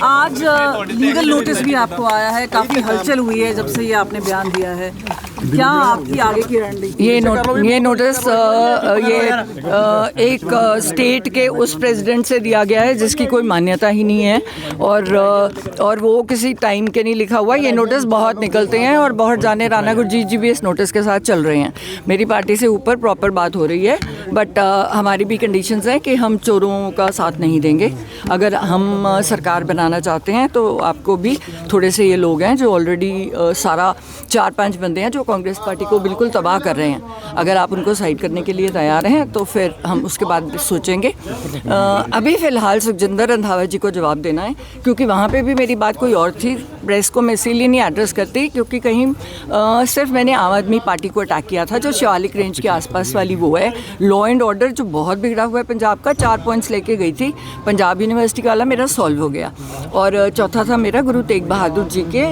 आज legal notice भी आपको आया है, काफी हलचल हुई है जब से ये आपने बयान दिया है, क्या आपकी आगे की रणनीति? ये नोटिस एक स्टेट के उस प्रेसिडेंट से दिया गया है जिसकी कोई मान्यता ही नहीं है और वो किसी टाइम के नहीं लिखा हुआ। ये नोटिस बहुत निकलते हैं और बहुत जाने राणा गुरजीत जी भी इस नोटिस के साथ चल रहे हैं। मेरी पार्टी से ऊपर प्रॉपर बात हो रही है, बट हमारी भी कंडीशंस हैं कि हम चोरों का साथ नहीं देंगे। अगर हम सरकार बनाना चाहते हैं तो आपको भी थोड़े से ये लोग हैं जो ऑलरेडी सारा 4-5 बंदे हैं जो कांग्रेस पार्टी को बिल्कुल तबाह कर रहे हैं। अगर आप उनको साइड करने के लिए तैयार हैं तो फिर हम उसके बाद सोचेंगे। अभी फ़िलहाल सुखजिंदर रंधावा जी को जवाब देना है, क्योंकि वहाँ पे भी मेरी बात कोई और थी। प्रेस को मैं इसीलिए नहीं एड्रेस करती क्योंकि कहीं सिर्फ मैंने आम आदमी पार्टी को अटैक किया था, जो शिवालिक रेंज के आसपास वाली वो है। लॉ एंड ऑर्डर जो बहुत बिगड़ा हुआ है पंजाब का, 4 पॉइंट्स लेके गई थी। पंजाब यूनिवर्सिटी वाला मेरा सॉल्व हो गया। और चौथा था मेरा गुरु तेग बहादुर जी के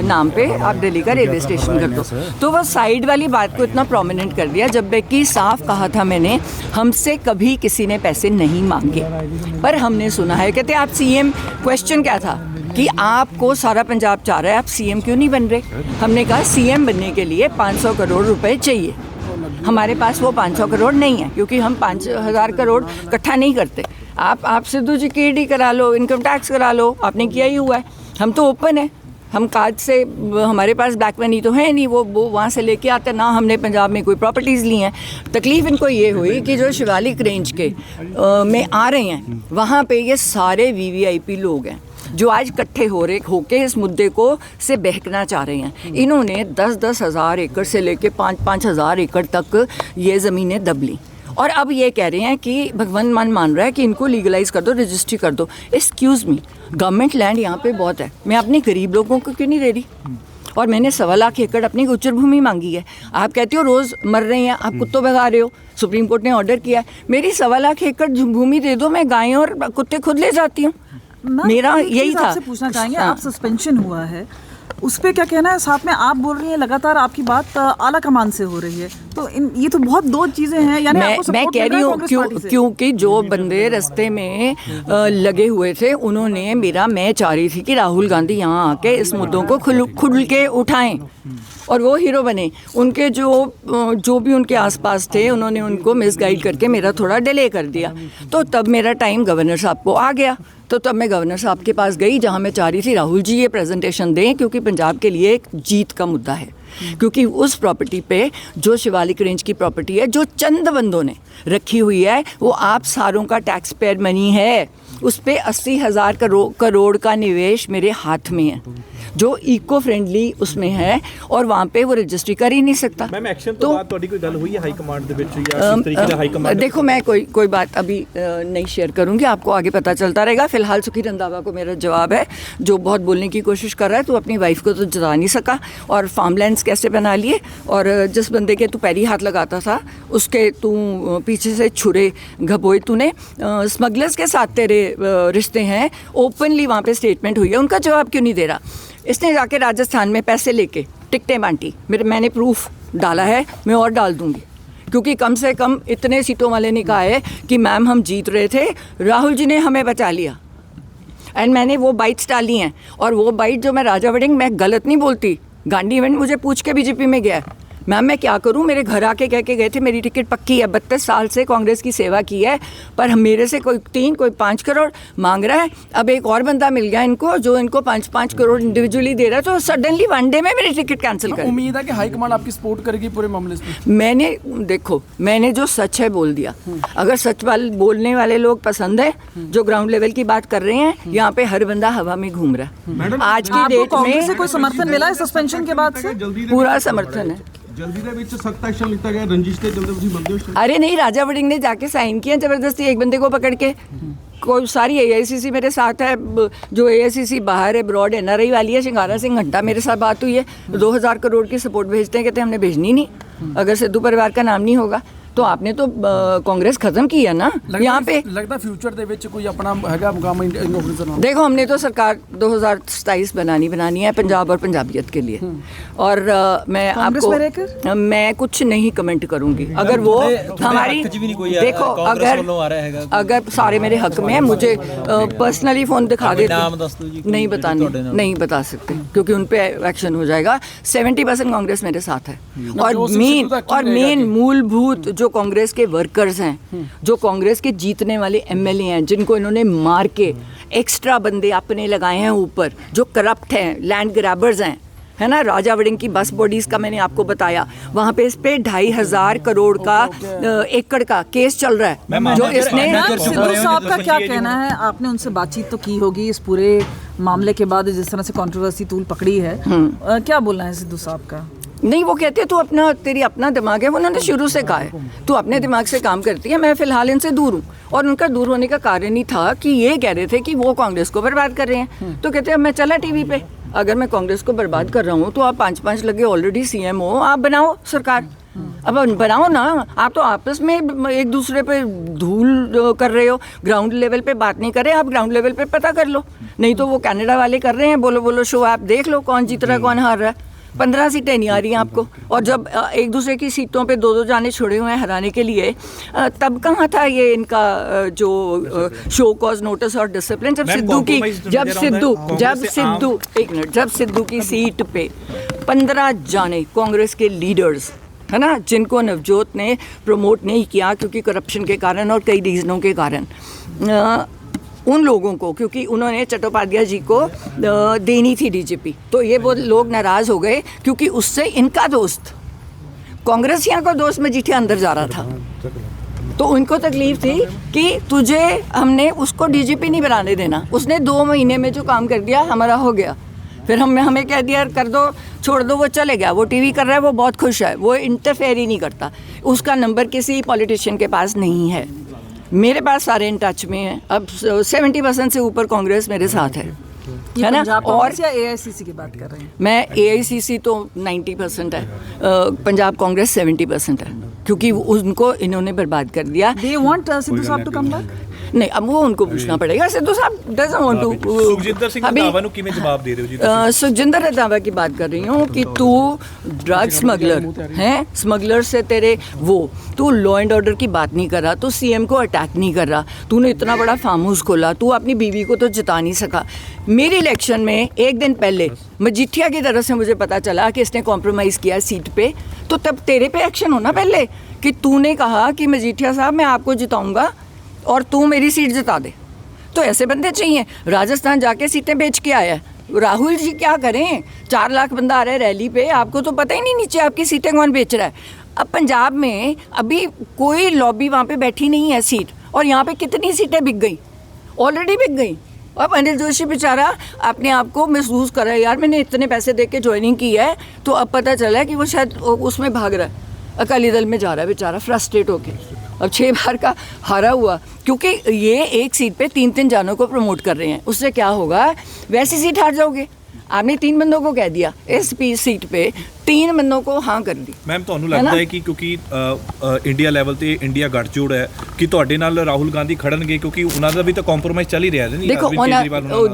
नाम पे आप दिल्ली का रेलवे स्टेशन कर दो। तो वो साइड वाली बात को इतना प्रोमिनेंट कर दिया, जबकि साफ कहा था मैंने, हमसे कभी किसी ने पैसे नहीं मांगे। पर हमने सुना है, कहते आप सीएम, क्वेश्चन क्या था कि आपको सारा पंजाब चाह रहा है, आप सीएम क्यों नहीं बन रहे? हमने कहा सीएम बनने के लिए 500 करोड़ रुपए चाहिए। हमारे पास वो 500 करोड़ नहीं है, क्योंकि हम 5000 करोड़ इकट्ठा नहीं करते। आप सिद्धू जी की ईडी करा लो, इनकम टैक्स करा लो, आपने किया ही हुआ है। हम तो ओपन है, हम कार्ड से, हमारे पास ब्लैक मनी तो है नहीं, वो वहाँ से लेके आते ना। हमने पंजाब में कोई प्रॉपर्टीज़ ली हैं। तकलीफ़ इनको ये हुई कि जो शिवालिक रेंज के में आ रहे हैं, वहाँ पे ये सारे वीवीआईपी लोग हैं जो आज इकट्ठे होके इस मुद्दे को से बहकना चाह रहे हैं। इन्होंने 10-10 हज़ार एकड़ से लेके 5-5 हज़ार एकड़ तक ये ज़मीनें दब ली। और अब ये कह रहे हैं कि भगवान मान रहा है कि इनको लीगलाइज कर दो, रजिस्ट्री कर दो। एक्सक्यूज़ मी, गवर्नमेंट लैंड यहाँ पे बहुत है, मैं अपने गरीब लोगों को क्यों नहीं दे रही? और मैंने 1.25 लाख एकड़ अपनी गोचर भूमि मांगी है। आप कहते हो रोज़ मर रहे हैं, आप कुत्तों भगा रहे हो। सुप्रीम कोर्ट ने ऑर्डर किया है, मेरी 1.25 लाख एकड़ भूमि दे दो, मैं गायें और कुत्ते खुद ले जाती हूँ। मेरा यही था। आपसे पूछना चाहेंगे, आप सस्पेंशन हुआ है, उस पर क्या कहना है? साथ में आप बोल रही हैं लगातार आपकी बात आला कमान से हो रही है, तो ये तो बहुत दो चीजें हैं। यानी मैं कह रही हूँ क्योंकि जो बंदे रास्ते में लगे हुए थे, उन्होंने मैं चाह रही थी कि राहुल गांधी यहाँ आके इस मुद्दों को खुल के उठाएं और वो हीरो बने। उनके जो भी उनके आसपास थे, उन्होंने उनको मिसगाइड करके मेरा थोड़ा डिले कर दिया। तो तब मेरा टाइम गवर्नर साहब को आ गया, तो तब मैं गवर्नर साहब के पास गई, जहाँ मैं चाह रही थी राहुल जी ये प्रेजेंटेशन दें, क्योंकि पंजाब के लिए एक जीत का मुद्दा है। क्योंकि उस प्रॉपर्टी पे, जो शिवालिक रेंज की प्रॉपर्टी है, जो चंद बंदों ने रखी हुई है, वो आप सारों का टैक्स पेयर मनी है। उस पे 80,000 करोड़ का निवेश मेरे हाथ में है, जो इको फ्रेंडली उसमें है, और वहाँ पे वो रजिस्ट्री कर ही नहीं सकता। मैम एक्शन तो बात ਤੁਹਾਡੀ कोई गल हुई है हाई कमांड दे विच या किस तरीके दा हाई कमांड? देखो, मैं कोई बात अभी नहीं शेयर करूँगी, आपको आगे पता चलता रहेगा। फिलहाल सुखी रंधावा को मेरा जवाब है, जो बहुत बोलने की कोशिश कर रहा है। तू अपनी वाइफ को तो जता नहीं सका, और फार्मलैंड्स कैसे बना लिए, और जिस बंदे के तू पैरी हाथ लगाता था, उसके तू पीछे से छुरे घबोए तूने। स्मगलर्स के साथ तेरे रिश्ते हैं, ओपनली वहाँ पे स्टेटमेंट हुई है, उनका जवाब क्यों नहीं दे रहा? इसने जाके राजस्थान में पैसे लेके टिकटें बांटी, मैंने प्रूफ डाला है, मैं और डाल दूंगी, क्योंकि कम से कम इतने सीटों वाले ने कहा है कि मैम हम जीत रहे थे, राहुल जी ने हमें बचा लिया। एंड मैंने वो बाइट्स डाली हैं, और वो बाइट जो मैं राजा वडिंग, मैं गलत नहीं बोलती, गांधी इवेंट मुझे पूछ के बीजेपी में गया, मैम मैं क्या करूं, मेरे घर आके कह के गए थे मेरी टिकट पक्की है, 32 साल से कांग्रेस की सेवा की है, पर मेरे से कोई 3 कोई 5 करोड़ मांग रहा है। अब एक और बंदा मिल गया इनको, जो इनको 5-5 करोड़ इंडिविजुअली दे रहा है, तो सडनली वन डे में मेरी टिकट कैंसिल कर। उम्मीद है कि हाईकमान आपकी सपोर्ट करेगी पूरे मामले में। मैंने जो सच है बोल दिया। अगर सच बोलने वाले लोग पसंद है, जो ग्राउंड लेवल की बात कर रहे हैं, यहाँ पे हर बंदा हवा में घूम रहा है। आज की डेट में कोई समर्थन मिला है सस्पेंशन के बाद से? पूरा समर्थन है। जल्दी ਦੇ ਵਿੱਚ सख्त एक्शन लिया गया, रंजिश ਤੇ जल्दी ਤੁਸੀਂ ਬੰਦੇ ਹੋ? अरे नहीं, राजा वडिंग ने जाके साइन किया जबरदस्ती एक बंदे को पकड़ के। कोई सारी AICC मेरे साथ है, जो AICC बाहर है, ब्रॉड NRI वाली है, शिंगारा सिंह घंटा मेरे साथ बात हुई है, 2000 करोड़ की सपोर्ट भेजते हैं, कहते हैं हमने भेजनी नहीं अगर सिद्धू परिवार का नाम नहीं होगा। तो आपने तो कांग्रेस खत्म की है ना यहाँ पे। लगता फ्यूचर ਦੇ ਵਿੱਚ ਕੋਈ ਆਪਣਾ ਹੈਗਾ ਮੁਕਾਮ ਕਾਂਗਰਸ ਦਾ। देखो हमने तो सरकार 2027 बनानी है पंजाब और पंजाबियत के लिए, और मैं कांग्रेस में रहकर? आपको मैं कुछ नहीं कमेंट करूंगी। अगर वो हमारी देखो अगर सारे मेरे हक में है, मुझे पर्सनली फ़ोन दिखा देते, नहीं बता सकते क्योंकि उन पे एक्शन हो जाएगा। 70% कांग्रेस मेरे साथ है, और मेन मूलभूत जो कांग्रेस के वर्कर्स हैं, जो कांग्रेस के जीतने वाले एमएलए हैं, जिनको इन्होंने मार के एक्स्ट्रा बंदे अपने लगाए हैं ऊपर, जो करप्ट हैं, लैंड ग्रैबर्स हैं, है ना। राजा वड़िंग की बस बॉडीज का मैंने आपको बताया, वहाँ पे इस पे 2,500 करोड़ का एकड़ का केस चल रहा है जो इसने। सिद्धू साहब का क्या कहना है? आपने उनसे बातचीत तो की होगी इस पूरे मामले के बाद, जिस तरह से कंट्रोवर्सी तूल पकड़ी है, क्या बोलना है सिद्धू साहब का? नहीं, वो कहते हैं तू तेरी अपना दिमाग है, उन्होंने शुरू से कहा है तू अपने दिमाग से काम करती है, मैं फिलहाल इनसे दूर हूँ। और उनका दूर होने का कारण ही था कि ये कह रहे थे कि वो कांग्रेस को बर्बाद कर रहे हैं, तो कहते हैं मैं चला टीवी पे, अगर मैं कांग्रेस को बर्बाद कर रहा हूँ तो आप 5-5 लगे ऑलरेडी सीएम हो, आप बनाओ सरकार, अब बनाओ ना। आप तो आपस में एक दूसरे पे धूल कर रहे हो, ग्राउंड लेवल पे बात नहीं कर रहे, आप ग्राउंड लेवल पे पता कर लो। नहीं तो वो कनाडा वाले कर रहे हैं, बोलो शो, आप देख लो कौन जीत रहा है कौन हार रहा है। 15 सीटें नहीं आ रही हैं आपको, और जब एक दूसरे की सीटों पे 2-2 जाने छोड़े हुए हैं हराने के लिए, तब कहाँ था ये इनका जो शो कॉज नोटिस और डिसिप्लिन। जब सिद्धू की सीट पे 15 जाने कांग्रेस के लीडर्स, है ना, जिनको नवजोत ने प्रमोट नहीं किया क्योंकि करप्शन के कारण और कई रीजनों के कारण, उन लोगों को, क्योंकि उन्होंने चट्टोपाध्याय जी को देनी थी डीजीपी, तो ये वो लोग नाराज़ हो गए क्योंकि उससे इनका दोस्त, कांग्रेसियों का दोस्त मजीठिया अंदर जा रहा था, तो उनको तकलीफ थी कि तुझे हमने उसको डीजीपी नहीं बनाने देना। उसने 2 महीने में जो काम कर दिया हमारा हो गया, फिर हमें कह दिया कर दो, छोड़ दो, वो चले गया, वो टीवी कर रहा है, वो बहुत खुश है, वो इंटरफेयर ही नहीं करता, उसका नंबर किसी पॉलिटिशियन के पास नहीं है। मेरे पास सारे इन टच में हैं। अब 70% से ऊपर कांग्रेस मेरे साथ है ना। और AICC की बात कर रहे हैं? मैं AICC तो 90% है, पंजाब कांग्रेस 70% है, क्योंकि उनको इन्होंने बरबाद कर दिया। They want सिद्धू साहब to come back? नहीं, अब वो उनको पूछना पड़ेगा। सिद्धू साहब doesn't want to। Sukhjinder Singh Randhawa ਨੂੰ ਕਿਵੇਂ ਜਵਾਬ ਦੇ ਰਹੇ ਹੋ ਜੀ? सुखजिंदर रंधावा की बात कर रही हूँ कि तू ड्रग स्मगलर है, स्मगलर से तेरे तू लॉ एंड ऑर्डर की बात नहीं कर रहा, तू सीएम को अटैक नहीं कर रहा, तूने इतना बड़ा फार्म हाउस खोला, तू अपनी बीवी को तो जिता नहीं सका। मेरी इलेक्शन में एक दिन पहले मजीठिया की तरफ से मुझे पता चला कि इसने कॉम्प्रोमाइज़ किया सीट पे, तो तब तेरे पे एक्शन होना पहले कि तूने कहा कि मजीठिया साहब मैं आपको जिताऊंगा और तू मेरी सीट जिता दे। तो ऐसे बंदे चाहिए। राजस्थान जाके सीटें बेच के आया है। राहुल जी क्या करें, 4 लाख बंदा आ रहा है रैली पे, आपको तो पता ही नहीं नीचे आपकी सीटें कौन बेच रहा है। अब पंजाब में अभी कोई लॉबी वहाँ पे बैठी नहीं है सीट, और यहाँ पे कितनी सीटें बिक गई, ऑलरेडी बिक गई। अब अनिल जोशी बेचारा अपने आप को महसूस कर रहा है, यार मैंने इतने पैसे दे के ज्वाइनिंग की है, तो अब पता चला है कि वो शायद उसमें भाग रहा है, अकाली दल में जा रहा है बेचारा फ्रस्ट्रेट होके। अब 6 बार का हारा हुआ, क्योंकि ये एक सीट पे 3-3 जानों को प्रमोट कर रहे हैं। उससे क्या होगा, वैसी सीट हार जाओगे। आपने 3 बंदों को कह दिया, इस सीट पे 3 बंदों को हाँ कर दी। ਮੈਮ ਤੁਹਾਨੂੰ ਲੱਗਦਾ ਹੈ ਕਿ ਕਿਉਂਕਿ ਇੰਡੀਆ ਲੈਵਲ ਤੇ ਇੰਡੀਆ ਗੱਠਜੋੜ ਹੈ ਕਿ ਤੁਹਾਡੇ ਨਾਲ ਰਾਹੁਲ ਗਾਂਧੀ ਖੜਨਗੇ, ਕਿਉਂਕਿ ਉਹਨਾਂ ਦਾ ਵੀ ਤਾਂ ਕੰਪਰੋਮਾਈਜ਼ ਚੱਲ ਹੀ ਰਿਹਾ ਹੈ। ਦੇਖੋ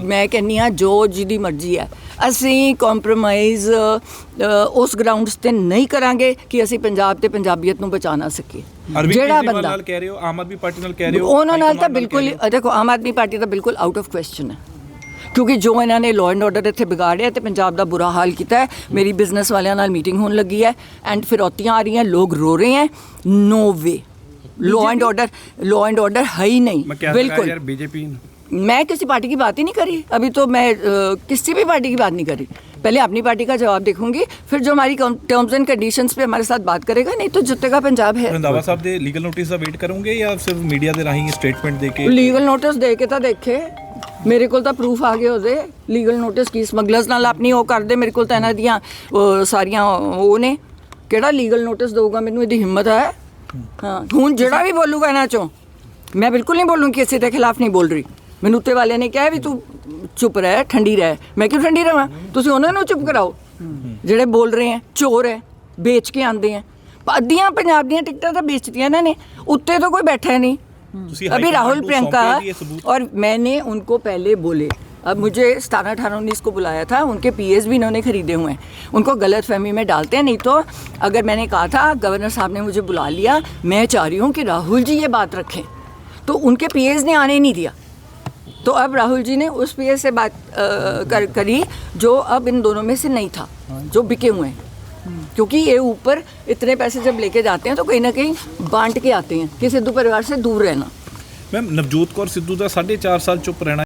ਮੈਂ ਕਹਿੰਦੀ ਹਾਂ ਜੋ ਜਿਹਦੀ ਮਰਜ਼ੀ ਹੈ, ਅਸੀਂ ਕੰਪਰੋਮਾਈਜ਼ ਉਸ ਗਰਾਊਂਡਸ ਤੇ ਨਹੀਂ ਕਰਾਂਗੇ ਕਿ ਅਸੀਂ ਪੰਜਾਬ ਤੇ ਪੰਜਾਬੀਅਤ ਨੂੰ ਬਚਾ ਨਾ ਸਕੀਏ। ਜਿਹੜਾ ਬੰਦਾ ਨਾਲ ਕਹਿ ਰਹੇ ਹੋ, ਆਮ ਆਦਮੀ ਪਾਰਟੀ ਨਾਲ ਕਹਿ ਰਹੇ ਹੋ, ਉਹਨਾਂ ਨਾਲ ਤਾਂ ਬਿਲਕੁਲ, ਦੇਖੋ ਆਮ ਆਦਮੀ ਪਾਰਟੀ ਤਾਂ ਬਿਲਕੁਲ ਆਊਟ ਆਫ ਕੁਐਸਚਨ ਹੈ, ਕਿਉਂਕਿ ਜੋ ਇਹਨਾਂ ਨੇ ਲਾਅ ਐਂਡ ਆਰਡਰ ਇੱਥੇ ਵਿਗਾੜਿਆ ਤੇ ਪੰਜਾਬ ਦਾ ਬੁਰਾ ਹਾਲ ਕੀਤਾ ਹੈ। ਮੇਰੀ ਬਿਜ਼ਨਸ ਵਾਲਿਆਂ ਨਾਲ ਮੀਟਿੰਗ ਹੋਣ ਲੱਗੀ ਹੈ ਐਂਡ ਫਿਰੌਤੀਆਂ ਆ ਰਹੀਆਂ, ਲੋग रो रहे हैं। No way, law and order है ही नहीं, बिल्कुल। बीजेपी, मैं किसी पार्टी की बात ही नहीं करी, अभी तो मैं किसी भी पार्टी की बात नहीं करी। पहले अपनी पार्टी का जवाब देखूंगी, फिर जो हमारी टर्म्स एंड कंडीशंस पे हमारे साथ बात करेगा, नहीं तो जितेगा पंजाब है। रंधावा साहब ਦੇ ਲੀਗਲ ਨੋਟਿਸ ਦਾ ਵੇਟ ਕਰੋਗੇ ਜਾਂ ਸਿਰਫ ਮੀਡੀਆ ਦੇ ਰਾਹੀਂ ਸਟੇਟਮੈਂਟ ਦੇ ਕੇ? ਲੀਗਲ ਨੋਟਿਸ ਦੇ ਕੇ ਤਾਂ ਦੇਖੇ, ਮੇਰੇ ਕੋਲ ਤਾਂ ਪ੍ਰੂਫ ਆ ਗਏ ਉਹਦੇ। ਲੀਗਲ ਨੋਟਿਸ ਕੀ ਸਮਗਲਰਸ ਨਾਲ ਆਪਣੀ ਉਹ ਕਰਦੇ, ਮੇਰੇ ਕੋਲ ਤਾਂ ਇਹਨਾਂ ਦੀਆਂ ਸਾਰੀਆਂ ਉਹ ਨੇ। ਕਿਹੜਾ ਲੀਗਲ ਨੋਟਿਸ ਦਊਗਾ ਮੈਨੂੰ, ਇਹਦੀ ਹਿੰਮਤ ਹੈ? ਹਾਂ, ਹੁਣ ਜਿਹੜਾ ਵੀ ਬੋਲੂਗਾ ਇਹਨਾਂ ਚੋਂ, ਮੈਂ ਬਿਲਕੁਲ ਨਹੀਂ ਬੋਲੂੰਗੀ, ਕਿਸੇ ਦੇ ਖਿਲਾਫ ਨਹੀਂ ਬੋਲ ਰਹੀ। ਮੈਨੂੰ ਉੱਤੇ ਵਾਲੇ ਨੇ ਕਿਹਾ ਵੀ ਤੂੰ ਚੁੱਪ ਰਹਿ, ਠੰਡੀ ਰਹਿ। ਮੈਂ ਕਿਉਂ ਠੰਡੀ ਰਹਾਂ? ਤੁਸੀਂ ਉਹਨਾਂ ਨੂੰ ਚੁੱਪ ਕਰਾਓ ਜਿਹੜੇ ਬੋਲ ਰਹੇ ਹੈ, ਚੋਰ ਹੈ, बेच के आते हैं। ਅੱਧੀਆਂ ਪੰਜਾਬ ਦੀਆਂ ਟਿਕਟਾਂ ਤਾਂ ਵੇਚਤੀਆਂ ਇਹਨਾਂ ਨੇ, ਉੱਤੇ तो कोई बैठा नहीं। ਤੁਸੀਂ अभी ਹਾਈ राहुल कमांड ਨੂੰ प्रियंका सौंपेगी ये सबूत? और मैंने उनको पहले बोले, अब मुझे 17-18-19 को बुलाया था, उनके पीएस भी इन्होंने खरीदे हुए हैं, उनको गलत फहमी में डालते हैं। नहीं तो अगर मैंने कहा था गवर्नर साहब ने मुझे बुला लिया, मैं चाह रही हूँ कि राहुल जी ये बात रखें, तो उनके पीएस ने आने नहीं दिया। तो अब राहुल जी ने उस पीएस से बात करी जो अब इन दोनों में से नहीं था, जो बिके हुए हैं, क्योंकि ये ऊपर इतने पैसे जब लेके जाते हैं तो कहीं ना कहीं बांट के आते हैं कि सिद्धू परिवार से दूर रहना। मैम नवजोत कौर सिद्धू का 4.5 साल चुप रहना